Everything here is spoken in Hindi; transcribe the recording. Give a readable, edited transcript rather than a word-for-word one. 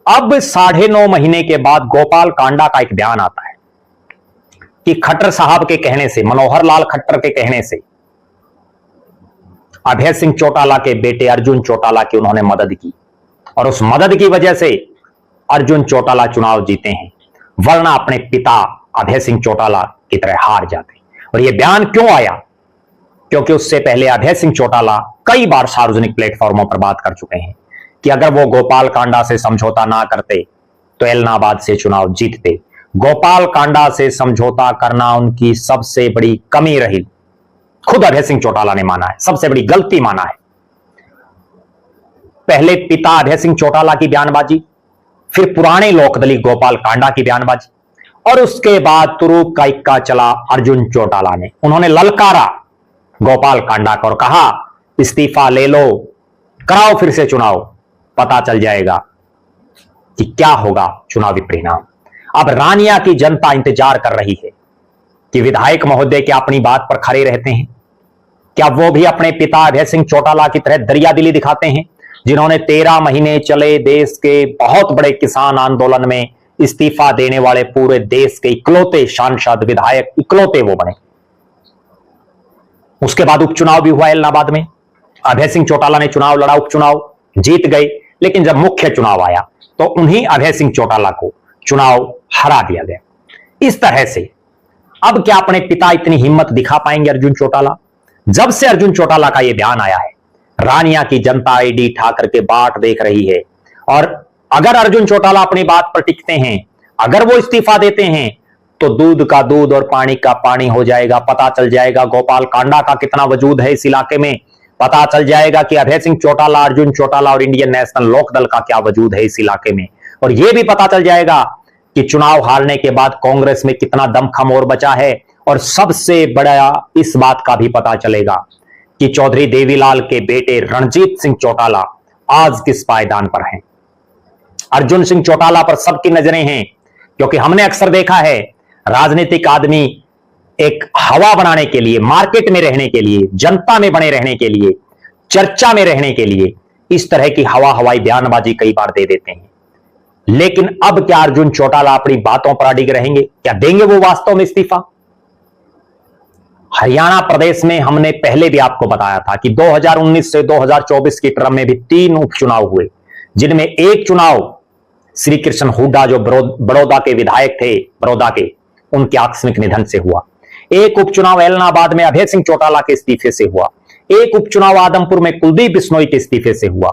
अब 9.5 महीने के बाद गोपाल कांडा का एक बयान आता है कि खट्टर साहब के कहने से, मनोहर लाल खट्टर के कहने से अभय सिंह चौटाला के बेटे अर्जुन चौटाला की उन्होंने मदद की और उस मदद की वजह से अर्जुन चौटाला चुनाव जीते हैं, वरना अपने पिता अभय सिंह चौटाला की तरह हार जाते। और यह बयान क्यों आया? क्योंकि उससे पहले अभय सिंह चौटाला कई बार सार्वजनिक प्लेटफॉर्मों पर बात कर चुके हैं कि अगर वो गोपाल कांडा से समझौता ना करते तो एलनाबाद से चुनाव जीतते। गोपाल कांडा से समझौता करना उनकी सबसे बड़ी कमी रही, खुद अभय सिंह चौटाला ने माना है, सबसे बड़ी गलती माना है। पहले पिता अभय सिंह चौटाला की बयानबाजी, फिर पुराने लोकदली गोपाल कांडा की बयानबाजी, और उसके बाद तुरूप का इक्का चला अर्जुन चौटाला ने। उन्होंने ललकारा गोपाल कांडा को और कहा इस्तीफा ले लो, कराओ फिर से चुनाव, पता चल जाएगा कि क्या होगा चुनावी परिणाम। अब रानिया की जनता इंतजार कर रही है कि विधायक महोदय क्या अपनी बात पर खड़े रहते हैं, क्या वो भी अपने पिता अभय सिंह चौटाला की तरह दरियादिली दिखाते हैं, जिन्होंने 13 महीने चले देश के बहुत बड़े किसान आंदोलन में इस्तीफा देने वाले पूरे देश के इकलौते सांसद विधायक, इकलौते वो बने। उसके बाद उपचुनाव भी हुआ इलाहाबाद में, अभय सिंह चौटाला ने चुनाव लड़ा, उपचुनाव जीत गए, लेकिन जब मुख्य चुनाव आया तो उन्हीं अभय सिंह चौटाला को चुनाव हरा दिया गया। इस तरह से अब क्या अपने पिता इतनी हिम्मत दिखा पाएंगे अर्जुन चौटाला? जब से अर्जुन चौटाला का यह बयान आया है, रानिया की जनता आईडी ठाकर के बाट देख रही है। और अगर अर्जुन चौटाला अपनी बात पर टिकते हैं, अगर वो इस्तीफा देते हैं, तो दूध का दूध और पानी का पानी हो जाएगा। पता चल जाएगा गोपाल कांडा का कितना वजूद है इस इलाके में, पता चल जाएगा कि अभय सिंह चौटाला, अर्जुन चौटाला और इंडियन नेशनल लोकदल का क्या वजूद है इस इलाके में। और यह भी पता चल जाएगा कि चुनाव हारने के बाद कांग्रेस में कितना दमखम और बचा है। और सबसे बड़ा इस बात का भी पता चलेगा कि चौधरी देवीलाल के बेटे रणजीत सिंह चौटाला आज किस पायदान पर हैं। अर्जुन सिंह चौटाला पर सबकी नजरें हैं, क्योंकि हमने अक्सर देखा है राजनीतिक आदमी एक हवा बनाने के लिए, मार्केट में रहने के लिए, जनता में बने रहने के लिए, चर्चा में रहने के लिए इस तरह की हवाई बयानबाजी कई बार दे देते हैं। लेकिन अब क्या अर्जुन चौटाला अपनी बातों पर अडिग रहेंगे? क्या देंगे वो वास्तव में इस्तीफा? हरियाणा प्रदेश में हमने पहले भी आपको बताया था कि 2019 से 2024 की टर्म में भी 3 उपचुनाव हुए, जिनमें एक चुनाव श्री कृष्ण हुड्डा जो बड़ौदा के विधायक थे, बड़ौदा के, उनके आकस्मिक निधन से हुआ। एक उपचुनाव एलनाबाद में अभय सिंह चौटाला के इस्तीफे से हुआ। एक उपचुनाव आदमपुर में कुलदीप बिश्नोई के इस्तीफे से हुआ।